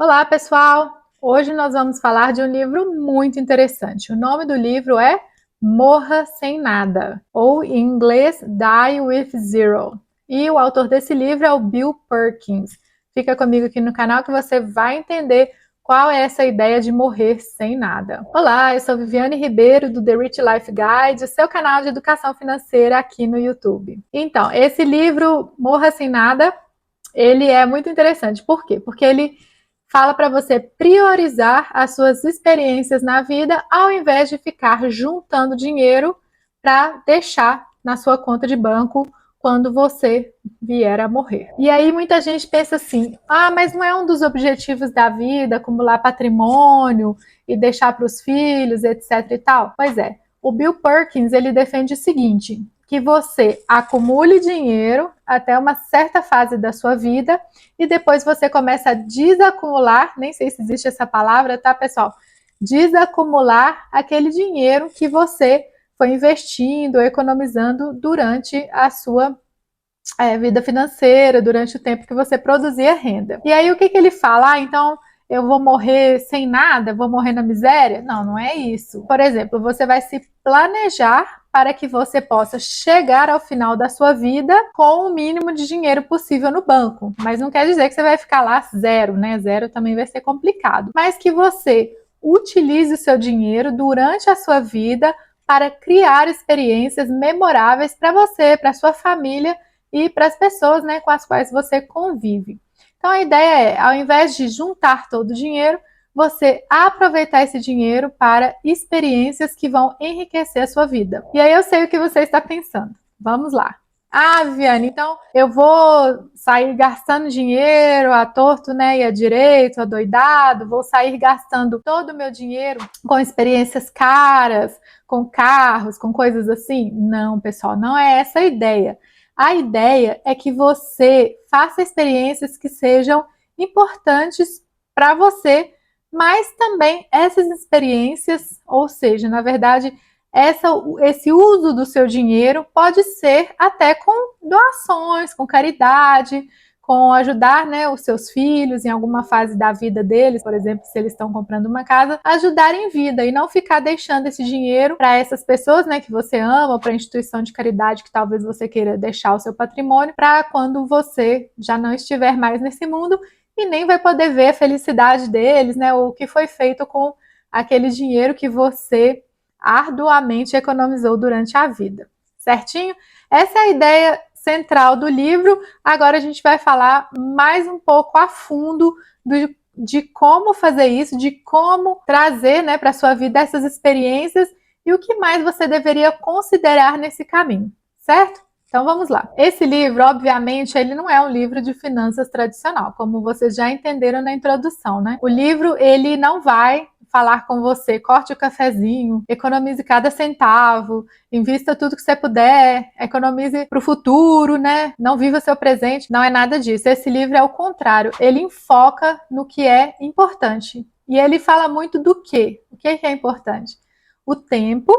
Olá, pessoal! Hoje nós vamos falar de um livro muito interessante. O nome do livro é Morra Sem Nada, ou em inglês Die with Zero. E o autor desse livro é o Bill Perkins. Fica comigo aqui no canal que você vai entender qual é essa ideia de morrer sem nada. Olá, eu sou Viviane Ribeiro do The Rich Life Guide, seu canal de educação financeira aqui no YouTube. Então, esse livro Morra Sem Nada, ele é muito interessante. Por quê? Porque ele fala para você priorizar as suas experiências na vida ao invés de ficar juntando dinheiro para deixar na sua conta de banco quando você vier a morrer. E aí muita gente pensa assim: ah, mas não é um dos objetivos da vida acumular patrimônio e deixar para os filhos, etc e tal? Pois é. O Bill Perkins, ele defende o seguinte: que você acumule dinheiro até uma certa fase da sua vida e depois você começa a desacumular, nem sei se existe essa palavra, tá, pessoal? Desacumular aquele dinheiro que você foi investindo, economizando durante a sua vida financeira, durante o tempo que você produzia renda. E aí o que ele fala? Ah, então eu vou morrer sem nada? Vou morrer na miséria? Não, não é isso. Por exemplo, você vai se planejar para que você possa chegar ao final da sua vida com o mínimo de dinheiro possível no banco. Mas não quer dizer que você vai ficar lá zero, né? Zero também vai ser complicado. Mas que você utilize o seu dinheiro durante a sua vida para criar experiências memoráveis para você, para sua família e para as pessoas, né, com as quais você convive. Então a ideia é, ao invés de juntar todo o dinheiro, você aproveitar esse dinheiro para experiências que vão enriquecer a sua vida. E aí eu sei o que você está pensando. Vamos lá. Ah, Viviane, então eu vou sair gastando dinheiro à torto, né, e à direito, adoidado, vou sair gastando todo o meu dinheiro com experiências caras, com carros, com coisas assim? Não, pessoal, não é essa a ideia. A ideia é que você faça experiências que sejam importantes para você, mas também essas experiências, ou seja, na verdade, esse uso do seu dinheiro pode ser até com doações, com caridade, com ajudar, né, os seus filhos em alguma fase da vida deles, por exemplo, se eles estão comprando uma casa, ajudar em vida e não ficar deixando esse dinheiro para essas pessoas, né, que você ama, ou para a instituição de caridade que talvez você queira deixar o seu patrimônio para quando você já não estiver mais nesse mundo e nem vai poder ver a felicidade deles, né, ou o que foi feito com aquele dinheiro que você arduamente economizou durante a vida, certinho? Essa é a ideia central do livro. Agora a gente vai falar mais um pouco a fundo de como fazer isso, de como trazer, né, para a sua vida essas experiências e o que mais você deveria considerar nesse caminho, certo? Então vamos lá. Esse livro, obviamente, ele não é um livro de finanças tradicional, como vocês já entenderam na introdução, né? O livro, ele não vai falar com você, corte o cafezinho, economize cada centavo, invista tudo que você puder, economize para o futuro, né? Não viva seu presente, não é nada disso. Esse livro é o contrário, ele enfoca no que é importante. E ele fala muito do quê? O que é importante? O tempo,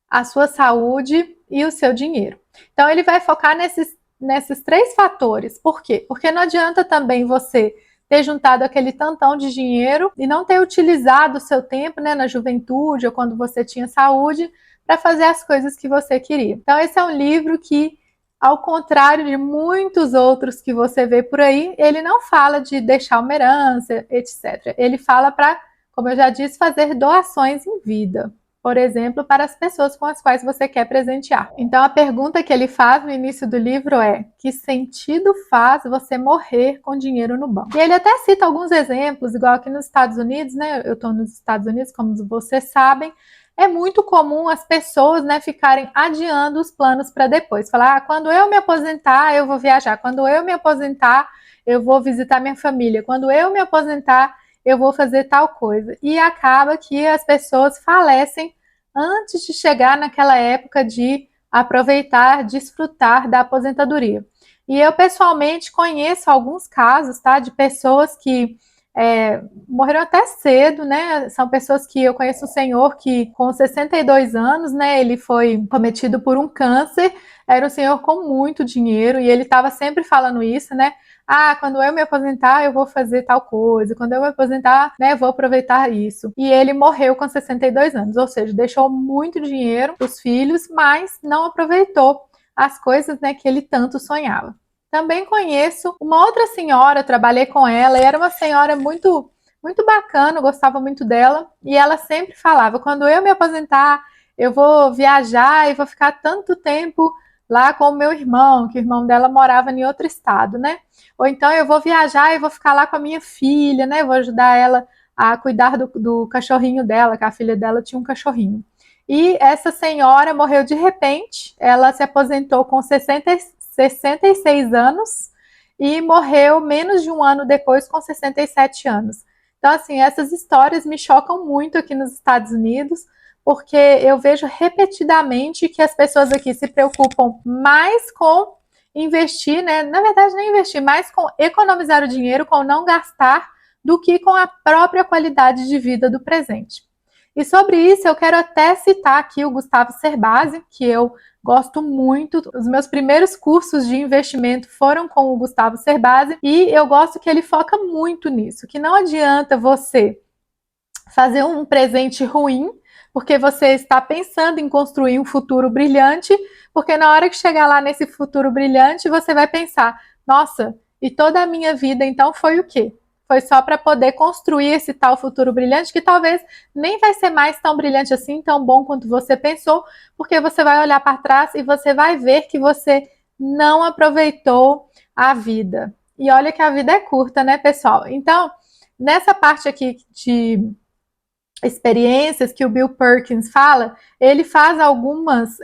a sua saúde e o seu dinheiro. Então ele vai focar nesses três fatores. Por quê? Porque não adianta também você ter juntado aquele tantão de dinheiro e não ter utilizado o seu tempo, né, na juventude ou quando você tinha saúde para fazer as coisas que você queria. Então esse é um livro que, ao contrário de muitos outros que você vê por aí, ele não fala de deixar uma herança, etc. Ele fala para, como eu já disse, fazer doações em vida, por exemplo, para as pessoas com as quais você quer presentear. Então a pergunta que ele faz no início do livro é: que sentido faz você morrer com dinheiro no banco? E ele até cita alguns exemplos, igual aqui nos Estados Unidos, né? Eu estou nos Estados Unidos, como vocês sabem, é muito comum as pessoas, né, ficarem adiando os planos para depois. Falar, quando eu me aposentar, eu vou viajar. Quando eu me aposentar, eu vou visitar minha família. Quando eu me aposentar, eu vou fazer tal coisa. E acaba que as pessoas falecem antes de chegar naquela época de aproveitar, desfrutar da aposentadoria. E eu pessoalmente conheço alguns casos, tá, de pessoas que morreram até cedo, né? São pessoas que eu conheço um senhor que com 62 anos, né, ele foi cometido por um câncer, era um senhor com muito dinheiro e ele estava sempre falando isso, né? Ah, quando eu me aposentar, eu vou fazer tal coisa. Quando eu me aposentar, né, eu vou aproveitar isso. E ele morreu com 62 anos, ou seja, deixou muito dinheiro para os filhos, mas não aproveitou as coisas, né, que ele tanto sonhava. Também conheço uma outra senhora, trabalhei com ela, e era uma senhora muito bacana, eu gostava muito dela, e ela sempre falava: quando eu me aposentar, eu vou viajar e vou ficar tanto tempo lá com o meu irmão, que o irmão dela morava em outro estado, né? Ou então eu vou viajar e vou ficar lá com a minha filha, né? Vou ajudar ela a cuidar do cachorrinho dela, que a filha dela tinha um cachorrinho. E essa senhora morreu de repente, ela se aposentou com 66 anos e morreu menos de um ano depois com 67 anos. Então, assim, essas histórias me chocam muito aqui nos Estados Unidos, porque eu vejo repetidamente que as pessoas aqui se preocupam mais com investir, né? Na verdade, nem investir, mais com economizar o dinheiro, com não gastar, do que com a própria qualidade de vida do presente. E sobre isso, eu quero até citar aqui o Gustavo Cerbasi, que eu gosto muito. Os meus primeiros cursos de investimento foram com o Gustavo Cerbasi e eu gosto que ele foca muito nisso, que não adianta você fazer um presente ruim porque você está pensando em construir um futuro brilhante, porque na hora que chegar lá nesse futuro brilhante, você vai pensar: nossa, e toda a minha vida então foi o quê? Foi só para poder construir esse tal futuro brilhante que talvez nem vai ser mais tão brilhante assim, tão bom quanto você pensou, porque você vai olhar para trás e você vai ver que você não aproveitou a vida. E olha que a vida é curta, né, pessoal? Então, nessa parte aqui de experiências que o Bill Perkins fala, ele faz algumas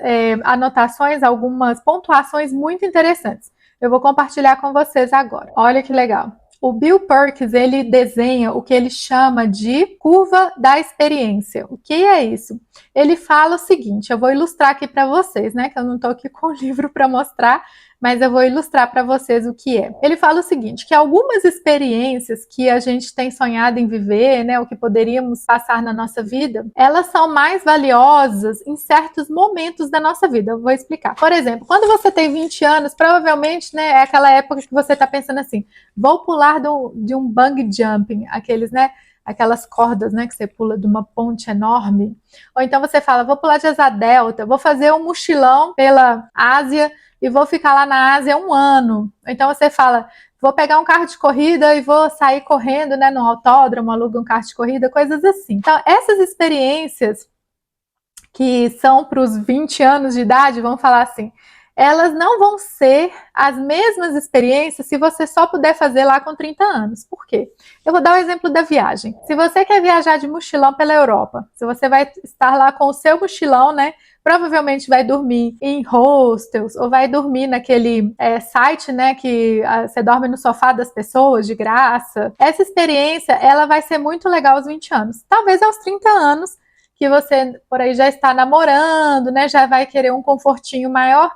anotações, algumas pontuações muito interessantes. Eu vou compartilhar com vocês agora. Olha que legal. O Bill Perkins, ele desenha o que ele chama de curva da experiência. O que é isso? Ele fala o seguinte, eu vou ilustrar aqui para vocês, né, que eu não estou aqui com o livro para mostrar, mas eu vou ilustrar para vocês o que é. Ele fala o seguinte, que algumas experiências que a gente tem sonhado em viver, né, o que poderíamos passar na nossa vida, elas são mais valiosas em certos momentos da nossa vida. Eu vou explicar. Por exemplo, quando você tem 20 anos, provavelmente, né, é aquela época que você está pensando assim, vou pular de um bungee jumping, aqueles, né, aquelas cordas, né, que você pula de uma ponte enorme. Ou então você fala, vou pular de asa delta, vou fazer um mochilão pela Ásia e vou ficar lá na Ásia um ano. Então você fala, vou pegar um carro de corrida e vou sair correndo, né, no autódromo, aluga um carro de corrida, coisas assim. Então essas experiências que são para os 20 anos de idade, vamos falar assim, elas não vão ser as mesmas experiências se você só puder fazer lá com 30 anos. Por quê? Eu vou dar o exemplo da viagem. Se você quer viajar de mochilão pela Europa, se você vai estar lá com o seu mochilão, né, provavelmente vai dormir em hostels ou vai dormir naquele site, né, que você dorme no sofá das pessoas de graça. Essa experiência, ela vai ser muito legal aos 20 anos. Talvez aos 30 anos, que você por aí já está namorando, né, já vai querer um confortinho maior,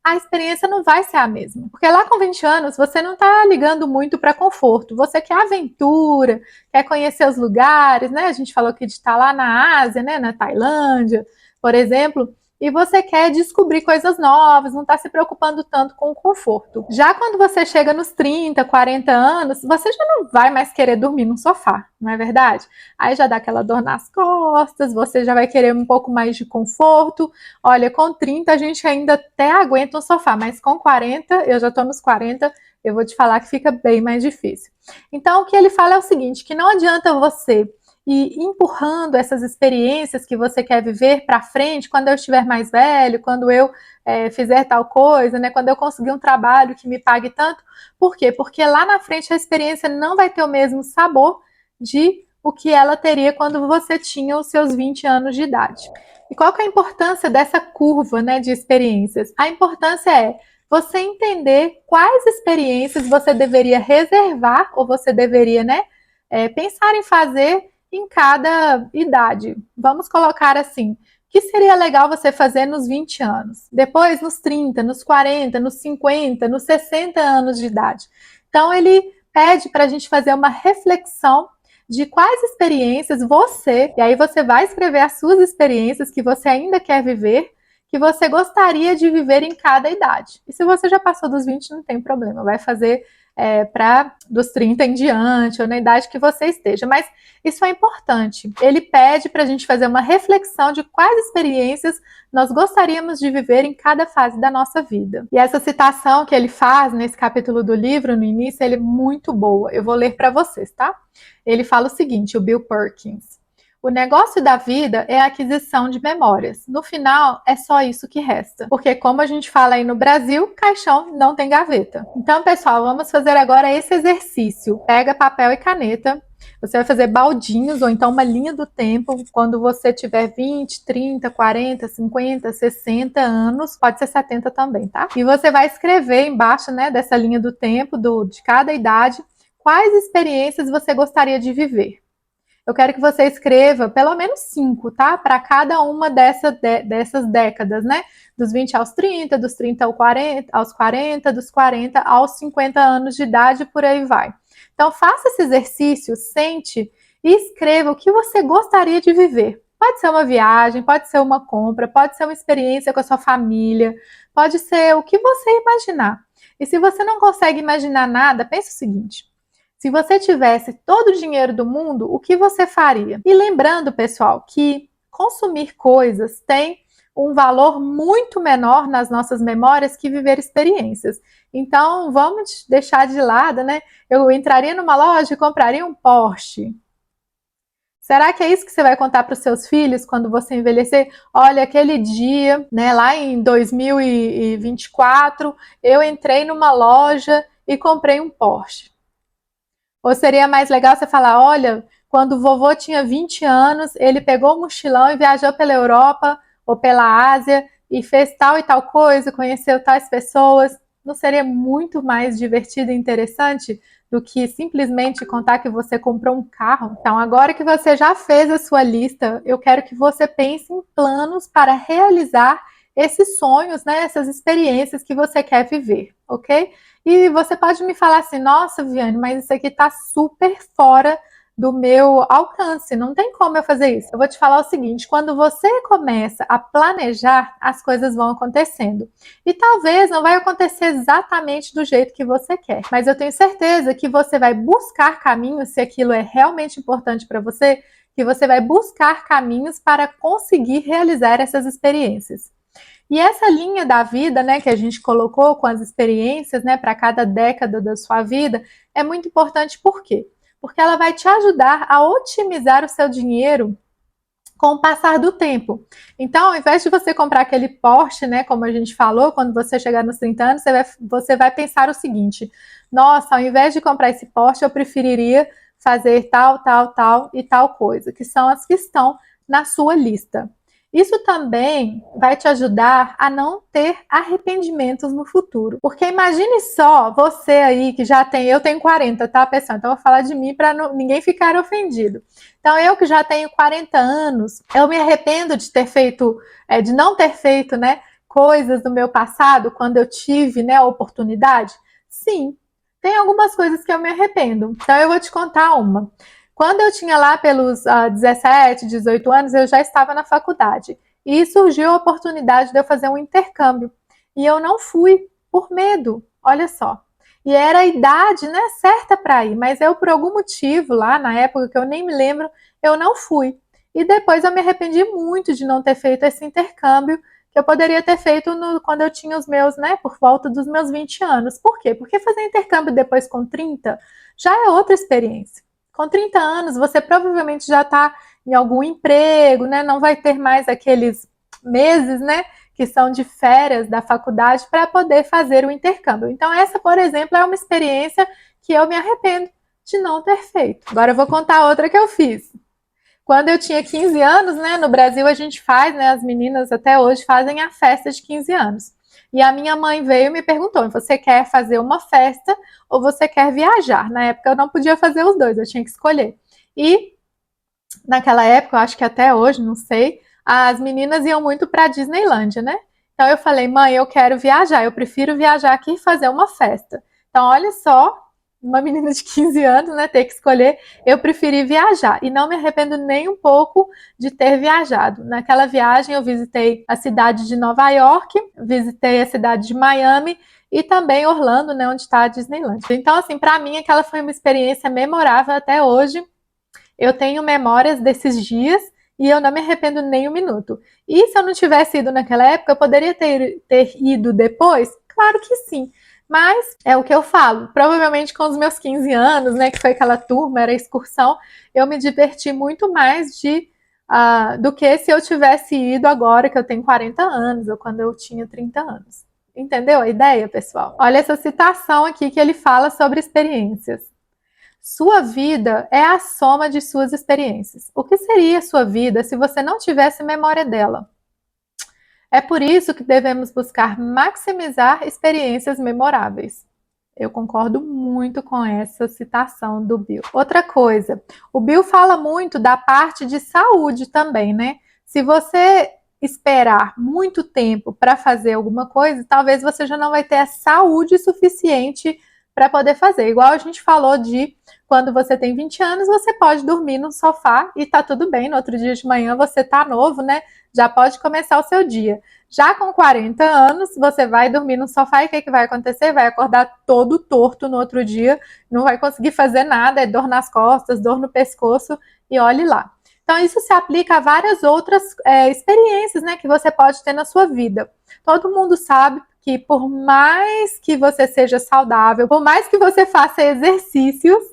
a experiência não vai ser a mesma. Porque lá com 20 anos, você não está ligando muito para conforto. Você quer aventura, quer conhecer os lugares, né? A gente falou aqui de estar lá na Ásia, né? Na Tailândia, por exemplo. E você quer descobrir coisas novas, não está se preocupando tanto com o conforto. Já quando você chega nos 30, 40 anos, você já não vai mais querer dormir no sofá, não é verdade? Aí já dá aquela dor nas costas, você já vai querer um pouco mais de conforto. Olha, com 30 a gente ainda até aguenta um sofá, mas com 40, eu já estou nos 40, eu vou te falar que fica bem mais difícil. Então o que ele fala é o seguinte, que não adianta você e empurrando essas experiências que você quer viver para frente, quando eu estiver mais velho, quando eu fizer tal coisa, né, quando eu conseguir um trabalho que me pague tanto. Por quê? Porque lá na frente a experiência não vai ter o mesmo sabor de o que ela teria quando você tinha os seus 20 anos de idade. E qual que é a importância dessa curva, né, de experiências? A importância é você entender quais experiências você deveria reservar ou você deveria, né, pensar em fazer em cada idade. Vamos colocar assim, o que seria legal você fazer nos 20 anos? Depois nos 30, nos 40, nos 50, nos 60 anos de idade. Então ele pede para a gente fazer uma reflexão de quais experiências você, e aí você vai escrever as suas experiências que você ainda quer viver, que você gostaria de viver em cada idade. E se você já passou dos 20, não tem problema, vai fazer para dos 30 em diante, ou na idade que você esteja. Mas isso é importante. Ele pede para a gente fazer uma reflexão de quais experiências nós gostaríamos de viver em cada fase da nossa vida. E essa citação que ele faz nesse capítulo do livro, no início, ele é muito boa. Eu vou ler para vocês, tá? Ele fala o seguinte, o Bill Perkins: o negócio da vida é a aquisição de memórias. No final, é só isso que resta. Porque, como a gente fala aí no Brasil, caixão não tem gaveta. Então, pessoal, vamos fazer agora esse exercício. Pega papel e caneta. Você vai fazer baldinhos ou então uma linha do tempo quando você tiver 20, 30, 40, 50, 60 anos, pode ser 70 também, tá? E você vai escrever embaixo, né, dessa linha do tempo de cada idade, quais experiências você gostaria de viver. Eu quero que você escreva pelo menos 5, tá? Para cada uma dessas décadas, né? Dos 20 aos 30, dos 30 aos 40, dos 40 aos 50 anos de idade, por aí vai. Então, faça esse exercício, sente e escreva o que você gostaria de viver. Pode ser uma viagem, pode ser uma compra, pode ser uma experiência com a sua família, pode ser o que você imaginar. E se você não consegue imaginar nada, pense o seguinte: se você tivesse todo o dinheiro do mundo, o que você faria? E lembrando, pessoal, que consumir coisas tem um valor muito menor nas nossas memórias que viver experiências. Então, vamos deixar de lado, né? Eu entraria numa loja e compraria um Porsche. Será que é isso que você vai contar para os seus filhos quando você envelhecer? Olha, aquele dia, né, lá em 2024, eu entrei numa loja e comprei um Porsche. Ou seria mais legal você falar, olha, quando o vovô tinha 20 anos, ele pegou um mochilão e viajou pela Europa ou pela Ásia e fez tal e tal coisa, conheceu tais pessoas. Não seria muito mais divertido e interessante do que simplesmente contar que você comprou um carro? Então, agora que você já fez a sua lista, eu quero que você pense em planos para realizar esses sonhos, né, essas experiências que você quer viver, ok? E você pode me falar assim, nossa, Viane, mas isso aqui está super fora do meu alcance, não tem como eu fazer isso. Eu vou te falar o seguinte, quando você começa a planejar, as coisas vão acontecendo. E talvez não vai acontecer exatamente do jeito que você quer, mas eu tenho certeza que você vai buscar caminhos, se aquilo é realmente importante para você, que você vai buscar caminhos para conseguir realizar essas experiências. E essa linha da vida, né, que a gente colocou com as experiências, né, para cada década da sua vida, é muito importante. Por quê? Porque ela vai te ajudar a otimizar o seu dinheiro com o passar do tempo. Então, ao invés de você comprar aquele Porsche, né, como a gente falou, quando você chegar nos 30 anos, você vai pensar o seguinte: nossa, ao invés de comprar esse Porsche, eu preferiria fazer tal, tal, tal e tal coisa, que são as que estão na sua lista. Isso também vai te ajudar a não ter arrependimentos no futuro. Porque imagine só, você aí que já tem, eu tenho 40, tá, pessoal? Então eu vou falar de mim para ninguém ficar ofendido. Então eu que já tenho 40 anos, eu me arrependo de ter feito, de não ter feito, né, coisas do meu passado quando eu tive, né, a oportunidade? Sim, tem algumas coisas que eu me arrependo. Então eu vou te contar uma. Quando eu tinha lá pelos 17, 18 anos, eu já estava na faculdade. E surgiu a oportunidade de eu fazer um intercâmbio. E eu não fui, por medo, olha só. E era a idade, né, certa para ir, mas eu, por algum motivo, lá na época que eu nem me lembro, eu não fui. E depois eu me arrependi muito de não ter feito esse intercâmbio, que eu poderia ter feito quando eu tinha os meus, né, por volta dos meus 20 anos. Por quê? Porque fazer intercâmbio depois com 30 já é outra experiência. Com 30 anos, você provavelmente já está em algum emprego, né? Não vai ter mais aqueles meses, né, que são de férias da faculdade para poder fazer o intercâmbio. Então, essa, por exemplo, é uma experiência que eu me arrependo de não ter feito. Agora eu vou contar outra que eu fiz. Quando eu tinha 15 anos, né, no Brasil a gente faz, né, as meninas até hoje fazem a festa de 15 anos. E a minha mãe veio e me perguntou: você quer fazer uma festa ou você quer viajar? Na época eu não podia fazer os dois, eu tinha que escolher. E naquela época, eu acho que até hoje, não sei, as meninas iam muito para a Disneylândia, né? Então eu falei: mãe, eu quero viajar, eu prefiro viajar aqui e fazer uma festa. Então olha só uma menina de 15 anos, né, ter que escolher, eu preferi viajar. E não me arrependo nem um pouco de ter viajado. Naquela viagem eu visitei a cidade de Nova York, visitei a cidade de Miami e também Orlando, né, onde está a Disneyland. Então, assim, para mim aquela foi uma experiência memorável até hoje. Eu tenho memórias desses dias e eu não me arrependo nem um minuto. E se eu não tivesse ido naquela época, eu poderia ter ido depois? Claro que sim. Mas é o que eu falo. Provavelmente com os meus 15 anos, né, que foi aquela turma, era excursão, eu me diverti muito mais do que se eu tivesse ido agora, que eu tenho 40 anos, ou quando eu tinha 30 anos. Entendeu a ideia, pessoal? Olha essa citação aqui que ele fala sobre experiências. Sua vida é a soma de suas experiências. O que seria sua vida se você não tivesse memória dela? É por isso que devemos buscar maximizar experiências memoráveis. Eu concordo muito com essa citação do Bill. Outra coisa, o Bill fala muito da parte de saúde também, né? Se você esperar muito tempo para fazer alguma coisa, talvez você já não vai ter a saúde suficiente para poder fazer. Igual a gente falou de quando você tem 20 anos, você pode dormir no sofá e tá tudo bem. No outro dia de manhã você tá novo, né? Já pode começar o seu dia. Já com 40 anos, você vai dormir no sofá e o que vai acontecer? Vai acordar todo torto no outro dia, não vai conseguir fazer nada, é dor nas costas, dor no pescoço e olhe lá. Então, isso se aplica a várias outras experiências, né, que você pode ter na sua vida. Todo mundo sabe que por mais que você seja saudável, por mais que você faça exercícios,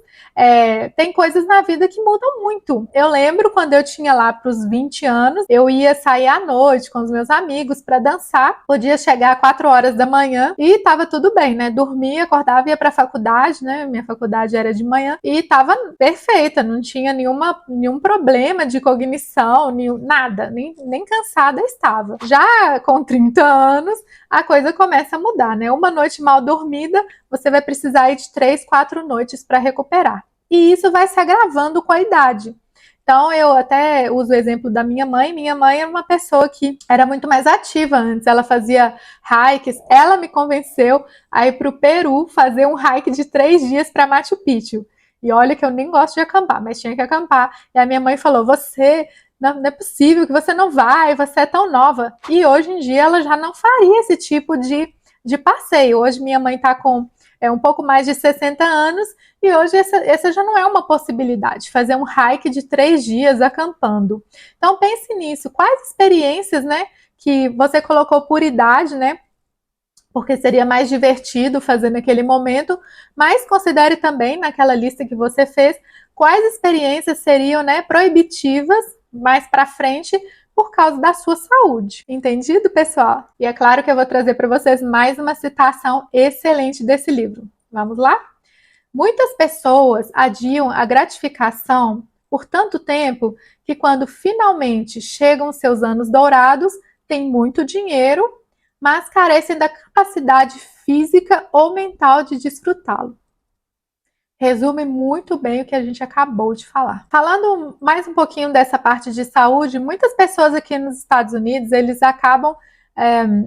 tem coisas na vida que mudam muito. Eu lembro quando eu tinha lá para os 20 anos, eu ia sair à noite com os meus amigos para dançar, podia chegar às 4 horas da manhã e estava tudo bem, né? Dormia, acordava, ia para a faculdade, né? Minha faculdade era de manhã e estava perfeita, não tinha nenhum problema de cognição, nada, nem cansada estava. Já com 30 anos, a coisa começa a mudar, né? Uma noite mal dormida, você vai precisar ir de 3, 4 noites para recuperar. E isso vai se agravando com a idade. Então, eu até uso o exemplo da minha mãe. Minha mãe era uma pessoa que era muito mais ativa antes. Ela fazia hikes. Ela me convenceu a ir para o Peru fazer um hike de 3 dias para Machu Picchu. E olha que eu nem gosto de acampar, mas tinha que acampar. E a minha mãe falou: não é possível que você não vai, você é tão nova. E hoje em dia ela já não faria esse tipo de passeio. Hoje minha mãe está com um pouco mais de 60 anos e hoje essa já não é uma possibilidade, fazer um hike de 3 dias acampando. Então pense nisso, quais experiências, né, que você colocou por idade, né, porque seria mais divertido fazer naquele momento, mas considere também naquela lista que você fez, quais experiências seriam, né, proibitivas mais para frente por causa da sua saúde. Entendido, pessoal? E é claro que eu vou trazer para vocês mais uma citação excelente desse livro. Vamos lá? Muitas pessoas adiam a gratificação por tanto tempo que quando finalmente chegam seus anos dourados, têm muito dinheiro, mas carecem da capacidade física ou mental de desfrutá-lo. Resume muito bem o que a gente acabou de falar. Falando mais um pouquinho dessa parte de saúde, muitas pessoas aqui nos Estados Unidos, eles acabam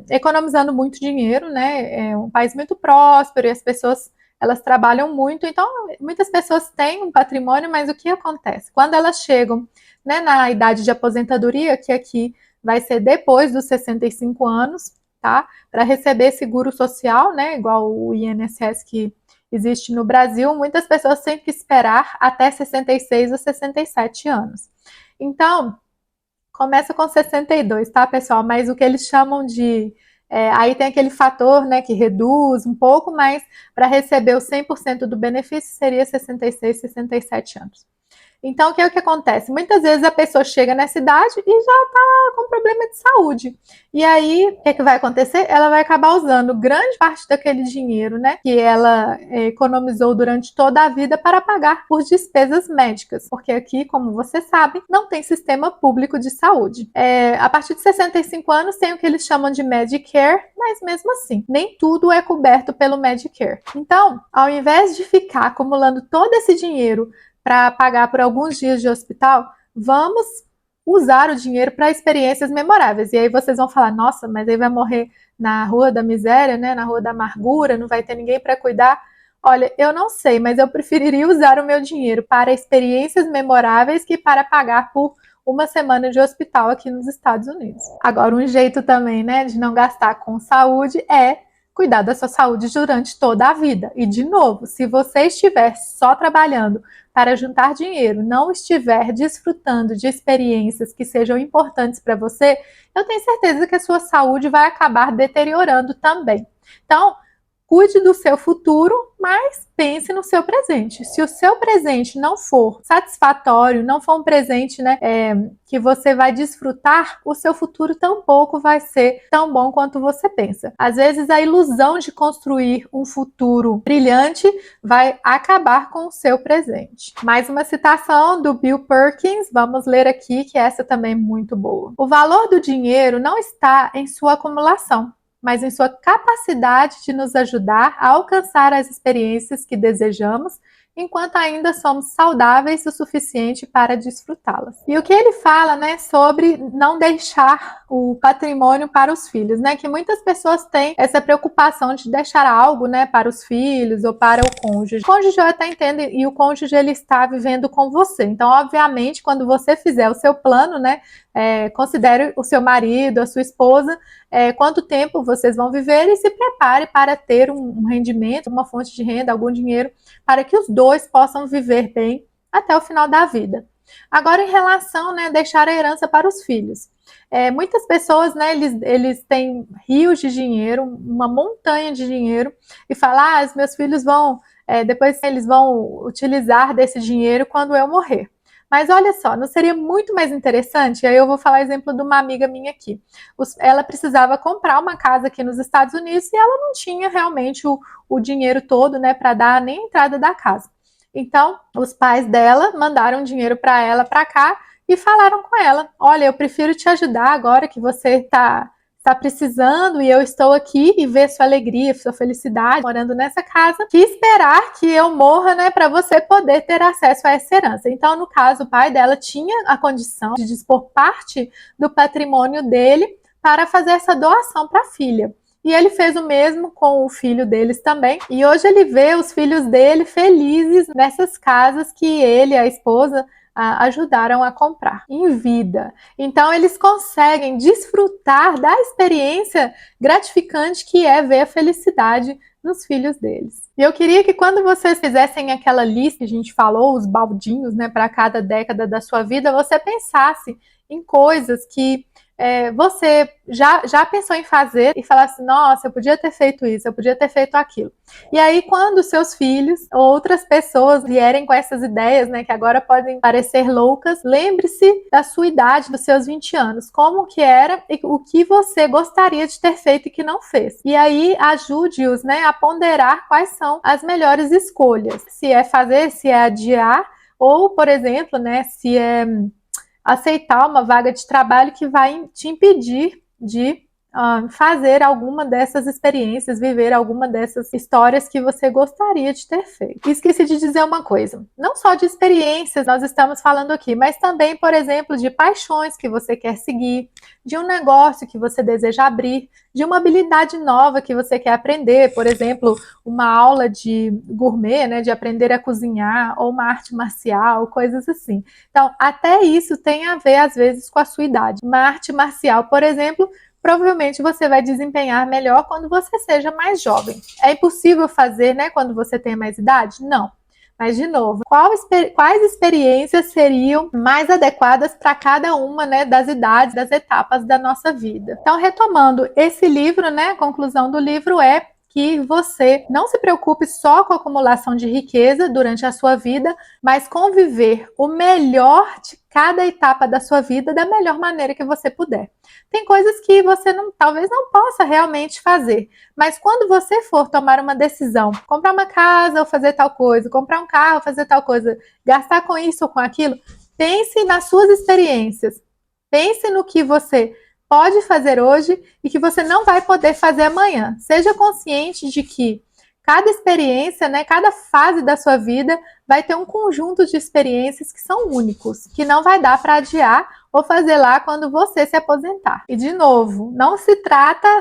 economizando muito dinheiro, né? É um país muito próspero e as pessoas, elas trabalham muito, então muitas pessoas têm um patrimônio, mas o que acontece? Quando elas chegam, né, na idade de aposentadoria, que aqui vai ser depois dos 65 anos, tá? Para receber seguro social, né? Igual o INSS que existe no Brasil, muitas pessoas têm que esperar até 66 ou 67 anos. Então, começa com 62, tá, pessoal? Mas o que eles chamam de... aí tem aquele fator, né, que reduz um pouco, mas para receber o 100% do benefício seria 66, 67 anos. Então, o que acontece? Muitas vezes a pessoa chega nessa idade e já está com problema de saúde. E aí, o que vai acontecer? Ela vai acabar usando grande parte daquele dinheiro, né, que ela economizou durante toda a vida para pagar por despesas médicas. Porque aqui, como você sabe, não tem sistema público de saúde. A partir de 65 anos tem o que eles chamam de Medicare, mas mesmo assim, nem tudo é coberto pelo Medicare. Então, ao invés de ficar acumulando todo esse dinheiro para pagar por alguns dias de hospital, vamos usar o dinheiro para experiências memoráveis. E aí vocês vão falar, nossa, mas aí vai morrer na rua da miséria, né? Na rua da amargura, não vai ter ninguém para cuidar. Olha, eu não sei, mas eu preferiria usar o meu dinheiro para experiências memoráveis que para pagar por uma semana de hospital aqui nos Estados Unidos. Agora, um jeito também, né, de não gastar com saúde é cuidar da sua saúde durante toda a vida. E, de novo, se você estiver só trabalhando para juntar dinheiro, não estiver desfrutando de experiências que sejam importantes para você, eu tenho certeza que a sua saúde vai acabar deteriorando também. Então, cuide do seu futuro, mas pense no seu presente. Se o seu presente não for satisfatório, não for um presente, né, que você vai desfrutar, o seu futuro tampouco vai ser tão bom quanto você pensa. Às vezes a ilusão de construir um futuro brilhante vai acabar com o seu presente. Mais uma citação do Bill Perkins, vamos ler aqui, que essa também é muito boa. O valor do dinheiro não está em sua acumulação, mas em sua capacidade de nos ajudar a alcançar as experiências que desejamos, enquanto ainda somos saudáveis o suficiente para desfrutá-las. E o que ele fala, né, sobre não deixar o patrimônio para os filhos, né, que muitas pessoas têm essa preocupação de deixar algo, né, para os filhos ou para o cônjuge. O cônjuge eu até entendo, e o cônjuge ele está vivendo com você. Então, obviamente, quando você fizer o seu plano, né, considere o seu marido, a sua esposa, quanto tempo vocês vão viver e se prepare para ter um rendimento, uma fonte de renda, algum dinheiro, para que os dois possam viver bem até o final da vida. Agora, em relação, né, deixar a herança para os filhos. Muitas pessoas, né, eles têm rios de dinheiro, uma montanha de dinheiro, e falam, os meus filhos vão, depois eles vão utilizar desse dinheiro quando eu morrer. Mas olha só, não seria muito mais interessante? Aí eu vou falar exemplo de uma amiga minha aqui. Ela precisava comprar uma casa aqui nos Estados Unidos e ela não tinha realmente o dinheiro todo, né, para dar nem a entrada da casa. Então, os pais dela mandaram dinheiro para ela para cá e falaram com ela: olha, eu prefiro te ajudar agora que você está precisando e eu estou aqui e ver sua alegria, sua felicidade morando nessa casa, que esperar que eu morra, né, para você poder ter acesso a essa herança. Então, no caso, o pai dela tinha a condição de dispor parte do patrimônio dele para fazer essa doação para a filha. E ele fez o mesmo com o filho deles também. E hoje ele vê os filhos dele felizes nessas casas que ele e a esposa ajudaram a comprar em vida. Então eles conseguem desfrutar da experiência gratificante que é ver a felicidade nos filhos deles. E eu queria que quando vocês fizessem aquela lista que a gente falou, os baldinhos, né, para cada década da sua vida, você pensasse em coisas que você já pensou em fazer e falar assim, nossa, eu podia ter feito isso, eu podia ter feito aquilo. E aí, quando seus filhos ou outras pessoas vierem com essas ideias, né, que agora podem parecer loucas, lembre-se da sua idade, dos seus 20 anos, como que era e o que você gostaria de ter feito e que não fez. E aí, ajude-os, né, a ponderar quais são as melhores escolhas. Se é fazer, se é adiar, ou, por exemplo, né, se é aceitar uma vaga de trabalho que vai te impedir de fazer alguma dessas experiências, viver alguma dessas histórias que você gostaria de ter feito. E esqueci de dizer uma coisa, não só de experiências nós estamos falando aqui, mas também, por exemplo, de paixões que você quer seguir, de um negócio que você deseja abrir, de uma habilidade nova que você quer aprender, por exemplo, uma aula de gourmet, né, de aprender a cozinhar, ou uma arte marcial, coisas assim. Então, até isso tem a ver, às vezes, com a sua idade. Uma arte marcial, por exemplo, provavelmente você vai desempenhar melhor quando você seja mais jovem. É impossível fazer, né, quando você tem mais idade? Não. Mas, de novo, quais experiências seriam mais adequadas para cada uma, né, das idades, das etapas da nossa vida? Então, retomando, esse livro, né, a conclusão do livro é que você não se preocupe só com a acumulação de riqueza durante a sua vida, mas conviver o melhor de cada etapa da sua vida da melhor maneira que você puder. Tem coisas que você talvez não possa realmente fazer, mas quando você for tomar uma decisão, comprar uma casa ou fazer tal coisa, comprar um carro ou fazer tal coisa, gastar com isso ou com aquilo, pense nas suas experiências, pense no que você pode fazer hoje e que você não vai poder fazer amanhã. Seja consciente de que cada experiência, né, cada fase da sua vida vai ter um conjunto de experiências que são únicos, que não vai dar para adiar ou fazer lá quando você se aposentar. E de novo,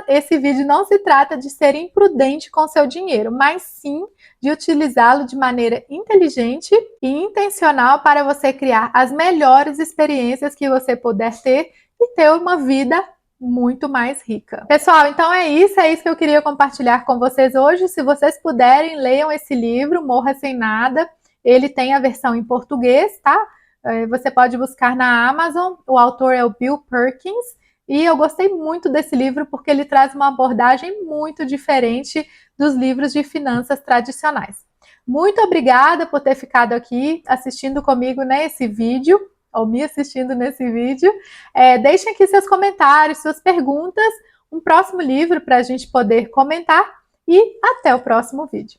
esse vídeo não se trata de ser imprudente com seu dinheiro, mas sim de utilizá-lo de maneira inteligente e intencional para você criar as melhores experiências que você puder ter e ter uma vida muito mais rica. Pessoal, então é isso que eu queria compartilhar com vocês hoje. Se vocês puderem, leiam esse livro, Morra Sem Nada. Ele tem a versão em português, tá? Você pode buscar na Amazon. O autor é o Bill Perkins. E eu gostei muito desse livro porque ele traz uma abordagem muito diferente dos livros de finanças tradicionais. Muito obrigada por ter ficado aqui assistindo comigo nesse vídeo, ou me assistindo nesse vídeo. Deixem aqui seus comentários, suas perguntas, um próximo livro para a gente poder comentar e até o próximo vídeo.